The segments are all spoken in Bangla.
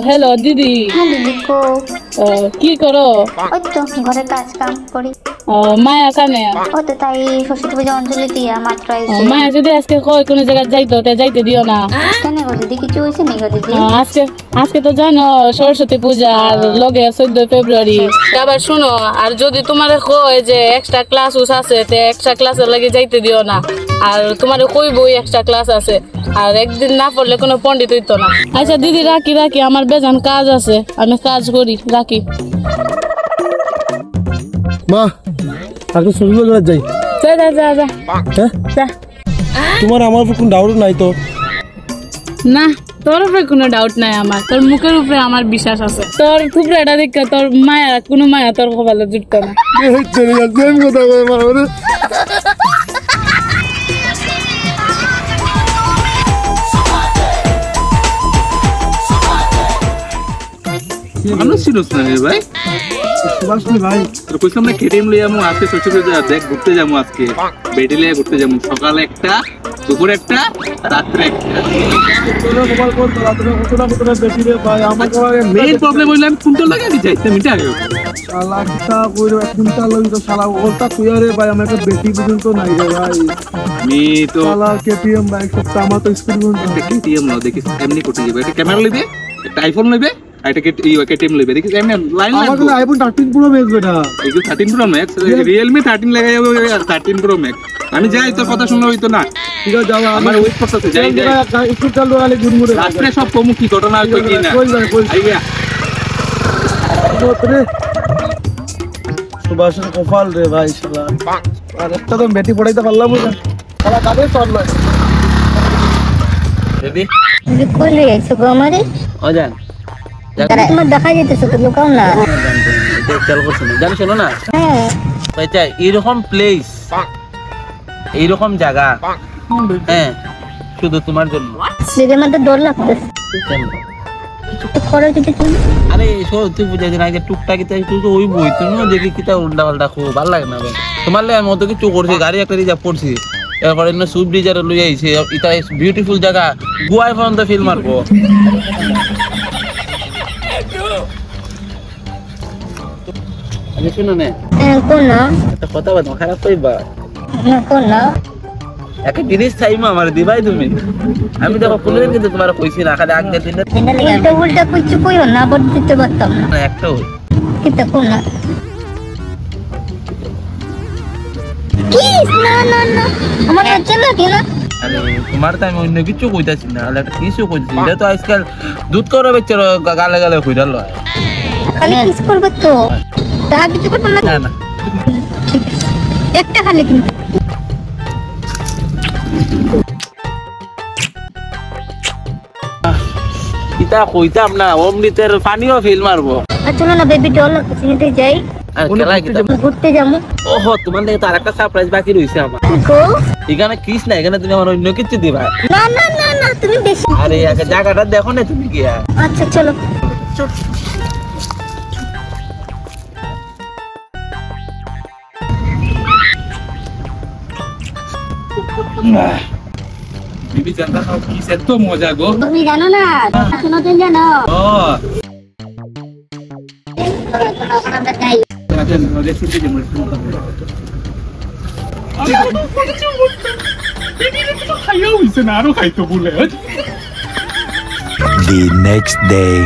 হ্যালো দিদি। হ্যাঁ দিদি কো। কি করো? ওই তো ঘরে কাজ কাম করি। মায়া কানে? ও তো তাই ষষ্ঠী পূজা অঞ্জলি দিয়া মাত্র আইছে। মায়া যদি আজকে কয় কোনো জায়গায় যাইতো তে যাইতে দিও না। কেন গো দিদি কিছু হইছে নি গো দিদি? আজকে তো জানো সরস্বতী পূজা আর লগে 14 ফেব্রুয়ারি। আবার শুনো, আর যদি তোমারে কয় যে এক্সট্রা ক্লাস আছে তে এক্সট্রা ক্লাসের লাগে যাইতে দিও না। আর তোমারে কইবই এক্সট্রা ক্লাস আছে, আর একদিন না পড়লে কোনো পণ্ডিত হইতো না। আচ্ছা দিদি রাখি আমার বেজান কাজ আছে, আমি কাজ করি, রাখি। মা আজকে সবজি বাজার যাই। যা। হ্যাঁ তোমার আমার উপর কোনো ডাউট নাই তো? না, তোর উপরে কোনো ডাউট নাই আমার, তোর মুখের উপরে আমার বিশ্বাস আছে। তোর থুপড়াটা দেখে তোর কোনো মায়া তোর কপালে জুটতো না। মানুষ ছিল না রে ভাই। ভাই তোর কইছিলাম না কেটিএম লই আমু আজকে ষষ্ঠী পূজা দেখ ঘুরতে যাবো, আজকে বেডি লিয়ে ঘুরতে যাবো, সকালে একটা, দুপুরে একটা, রাত্রে একটা। মেইন প্রবলেম হইলো আমি কোনটা লাগাই দি যাইতে মিটা আগে শালা কিতা কইরো কোনটা লই তো শালা ওলটা কুয়ারে ভাই আমার একটা বেটি পর্যন্ত নাই রে ভাই। আমি তো শালা কেটিএম বাইক সপ্তাহ আমার তো স্কুল একটা কেটিএম নাও দেখিস এমনি করতে যাবে, একটা ক্যামেরা লইবে, একটা আইফোন লইবে, আর একটা কেটিএম লইবে, দেখিস এমনি লাইন আমার লাগবে। আইফোন 13 প্রো ম্যাক্স বেটা। এই 13 প্রো ম্যাক্স, রিয়েলমি 13 লাগাই যাবে, 13 প্রো ম্যাক্স। আমি যাই তোর কথা শুনলে হইতো না। ঠিক আছে যাও আমার ওয়েট করতেছে, যাই স্কুল চালু হলে গুনগুরে রাত্রে সব কমু কি ঘটনা হইতো কি না। আইয়া সুভাষের কপাল রে ভাই শালা। আর একটা তো বেটি পড়াইতে পারলাম না শালা কাকে চললো। দিদি দিদি কই লই আইছো গো আমারে? ও জান তোমার দেখা যাইতেছে তো লুকাও না। খেয়াল করছো না, জানো শোনো না হ্যাঁ আচ্ছা এইরকম প্লেস, এইরকম জায়গা, হ্যাঁ শুধু তোমার জন্য। সেদিন মধ্যে ডর লাগতেছে তো করে যদি তুমি। আরে সত্যি বুঝাই দিন আগে টুকটাকি তাই তুই ওই বই তুমি দেখি কিতা উল্টা পাল্টা খুব ভালো লাগে না ভাই। তোমার লাগে আমি অত কিছু করছি, গাড়ি একটা রিজার্ভ করছি, এরপরে সুইফট ডিজায়ার লই আইছে, এটা বিউটিফুল জায়গা, গোয়ায় পর্যন্ত ফিল মারবো। আমি শুনো না কোন না একটা কথা বলতো খারাপ কইবা না কোন না একটা জিনিস চাইমা আমার দিবাই তুমি। আমি দেখো কোনদিন কিন্তু তোমার কইছি না, খালি আগে দিন উল্টা উল্টা কিছু কইও না, বড় দিতে পারতাম না। একটাও কিতা কোন না প্লিজ না না না আমার আচ্ছা লাগে না। আরে তোমার তো আমি অন্য কিছু কইতাছি না, একটা কিছু কইতাছি। এটা তো আজকাল দুধ করে বেচার গালে গালে কইরাল খালি কিস করবে তো তা কিছু করবে না। না না ঠিক আছে একটা খালি কিন্তু ইতা কইতাম না অমৃতের পানিও ফিল মারবো। চলো না বেবি ডল লাগছে যাই আর খেলা কিতা ঘুরতে যাবো। ওহো তোমার লাগে তো আরেকটা সারপ্রাইজ বাকি রইছে আমার। গো এখানে কিস না, এখানে তুমি আমার অন্য কিছু দিবা। না না না না তুমি বেশি। আরে আগে জায়গাটা দেখো না তুমি কি। আচ্ছা চলো বিবি জানতা সব কিস এত মজা গো। তুমি জানো না শুনো তুমি জানো ও আমরা তাই আচ্ছা মজা ছুটি দিমু। The next day.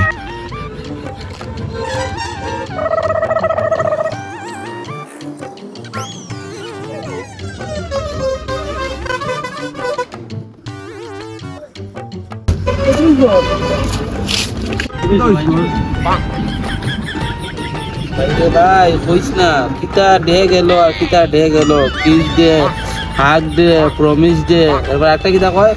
ভাই কইস না কিতা ডে গেল আর কিতা ডে গেল, kiss day, hug day, promise day, এবার একটা কিতা কয়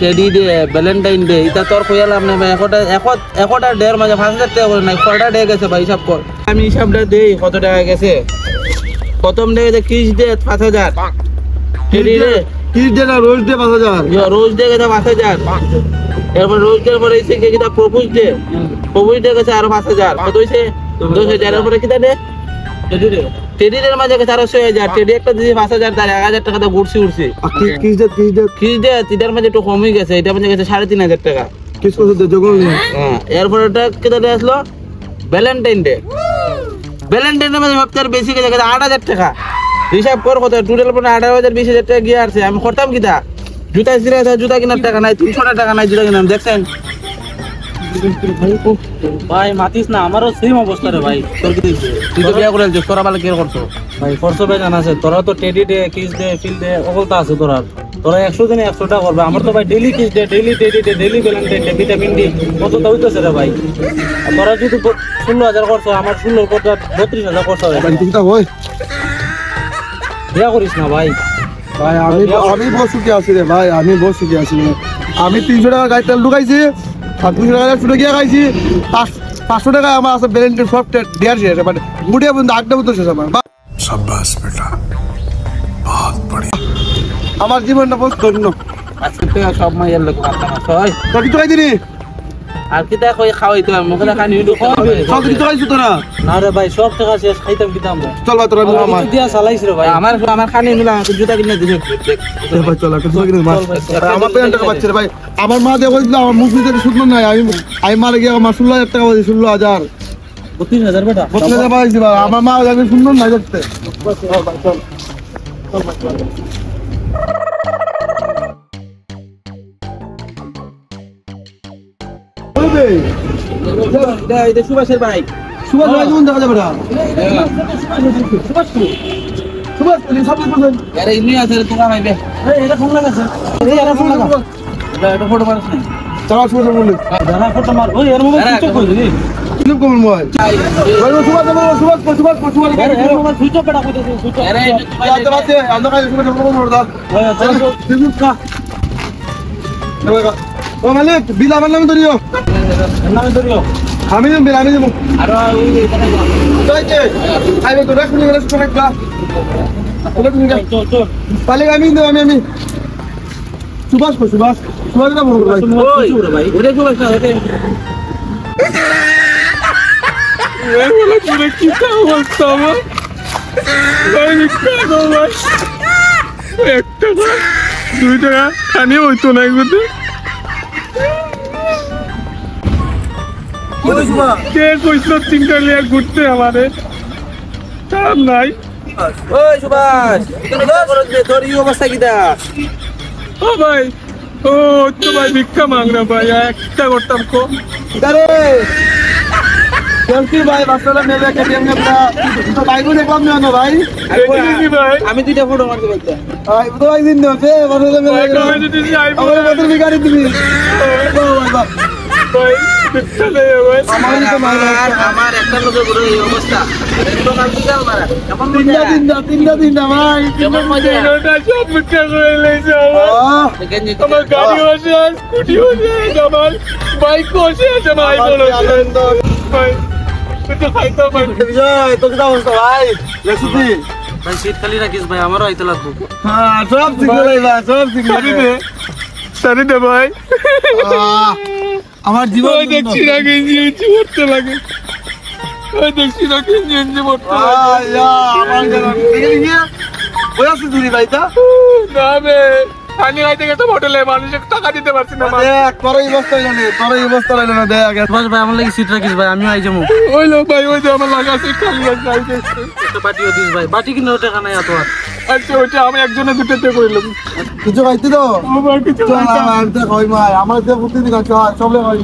টেডি ডে, ভ্যালেন্টাইন ডে। এটা তোর কইলাম না ভাই, একটা ডের মাঝে 5,000 টাকা করে নাই, কয়টা ডে গেছে ভাই হিসাব কর। আমি হিসাবটা দেই কত টাকা গেছে। প্রথম ডে গেছে kiss day 5,000, teddy day kiss দে না রোজ দে 5000, রোজ ডে গেছে 5,000, এরপর রোজ ডে পরে এসে কিতা প্রপোজ ডে গেছে আরো 5,000, কত হইছে 10,000। এরপরে কিতা ডে টেডির মাঝে গেছে আরো 6,000, টেডি একটা দিয়েছে 5,000, তার 1,000 টাকা তো ঘুরছি। কিস দে খিস ডে তিটার মাঝে একটু কমই গেছে, এটা মাঝে গেছে 3,500 টাকা। কিস করতে দে জগল নিয়ে হ্যাঁ এরপর এটা কেটে দিয়ে আসলো ভ্যালেন্টাইন ডে মানে ভাবতে আর বেশি গেছে 8,000 টাকা হিসাব কর কত টোটাল পরে 18,000 20,000 টাকা গিয়ে আসছে আমি করতাম কিটা জুতা ছিঁড়ে জুতা কেনার টাকা নাই 300 টাকা নাই জুতা কিনাম দেখছেন ভাই মাতিস না আমারও সেম অবস্থা রে ভাই তোর কি দিচ্ছে তুই তো বিয়া করে আলছিস তোরা ভালো কি করছো ভাই খরচ বেজান আছে তোরা তো teddy day kiss day feel day ওগুলো আছে তোরা 100 দিনে 100টা করবে আমার তো ভাই daily kiss day daily teddy day daily Valentine day vitamin D কত তো হইতেছে রে ভাই আর তোরা যদি 16,000 করছো আমার 16 কত 32,000 করছো ভাই ঠিকটা হয় বিয়া করিস না ভাই ভাই আমি বহুত সুখী আছি রে ভাই আমি বহুত সুখী আছি আমি 300 টাকা গাড়ি তেল ঢুকাইছি আর 200 টাকা ছুটে গিয়ে খাইছি 500 টাকা আমার আছে ভ্যালেন্টাইন সফটওয়্যার দেওয়ার শেষ মানে গুটিয়ে বন্ধু আড্ডা বন্ধু শেষ আমার শাবাশ বেটা বহুত বড়িয়া আমার জীবনটা বহুত ধন্য আজকে থেকে সব মাইয়ার লোক মাথা মাথা হয় তোর কিছু খাইছিনি আর কিটা কই খাওয়াইতো মুখে দেখা নিউডু সব কিছু খাইছি তোরা না রে ভাই সব টাকা শেষ খাইতাম কিতাম রে চল ভাই তোরা আমার দিয়া চালাইছ রে ভাই আমার খানি মিলা জুতা কিনে দিছে ভাই চল একটা কিছু মাছ আমার পেন টাকা পাচ্ছে রে ভাই আমার মা দিয়ে বলছিল আমার মুখ দিতে শুনলো না আমি মারা গিয়ে আমার 16,000 টাকা বলছি 16,000 32,000 বেটা বলতে যা পাইছি ভাই আমার মা যাবে শুনলো না দেখতে এটা সুভাষের ভাই সুভাষ ভাই কোন দেখা যাবে না সুভাষ তুমি সব বলছেন আরে ইনি আছে তোরা ভাইবে এটা ফোন লাগাছে এটা ফোন লাগা এটা ফটো মারছ না চালা সুভাষ বললে দাদা ফটো মার ওই এর মোবাইল সুইচ অফ করে দিলি কিলো কম মোবাইল ভাই সুভাষ আরে এর মোবাইল সুইচ অফ বেটা কইতেছে সুইচ অফ আরে আচ্ছা বাচ্চা আমরা কাছে সুভাষ বলবো না ওই আচ্ছা ফেসবুক কা ও মালিক বিল আমার নামে ধরিও নামে ধরিও আমি বিল আমি দেবো আর ওই চাইছে আইবে তো রাখুন গেলে সুভাষ কা ওটা তুমি যা চল চল পালে আমি দেব আমি সুভাষ না বলবো ভাই ওই ভাই ওরে সুভাষ না ওরে বলে পুরো কি অবস্থা আমার ভাই কেন ভাই 1 টাকা 2 টাকা খানি হইতো না এগুলো কে কইছিল চিন্তা লিয়া ঘুরতে আমারে কাম নাই ওই সুভাষ তোর এই অবস্থা কিটা ও ভাই ও তো ভাই ভিক্ষা মাংরা ভাই একটা করতাম কো আরে জলদি ভাই বাসটা নেবে কে দেন না তো বাইকও দেখলাম না ভাই আমি দুইটা ফটো মারতে পারতাম আই তো ভাই দিন দে বাসটা নেবে ভাই যদি যাই আমার মত বিগাড়ি দিবি ভাই ভিক্ষা দে ভাই আমার তো মার আমার একটা লোকের পুরো এই অবস্থা একদম কাল বিকাল মারা এখন তিনটা ভাই কেমন মজা ওটা সব ভিক্ষা করে লই যাও আমার গাড়ি আছে স্কুটি আছে আমার বাইক আছে ভাই বলো ভাই তো খাইতো ভাই বিজয় তো কি অবস্থা ভাই রেসিপি ভাই সিট খালি রাখিস ভাই আমারও আইতে লাগবো হ্যাঁ সব শিখলাই ভাই সব শিখলাই সারি দে ভাই আমার জীবন ওই দেখছি না গেঞ্জি পড়তে লাগে ওই দেখছি না গেঞ্জি পড়তে লাগে আমার জানা ওই আছে দুরি ভাই তা না বে পানি খাইতে গেছে হোটেলে মানুষের টাকা দিতে পারছি না দেখ তোর এই অবস্থা হইলো না দেখ বাস ভাই আমার লাগি সিট রাখিস ভাই আমিও আই যাবো ওই লোক ভাই ওই যে আমার লাগা আছে খালি আছে একটা বাটিও দিস ভাই বাটি কিনে টাকা নাই এত আর আচ্ছা ওইটা আমি একজনে দুটোতে কইলাম কিছু খাইতে তো কিছু আমার প্রতিদিন সবলে হয়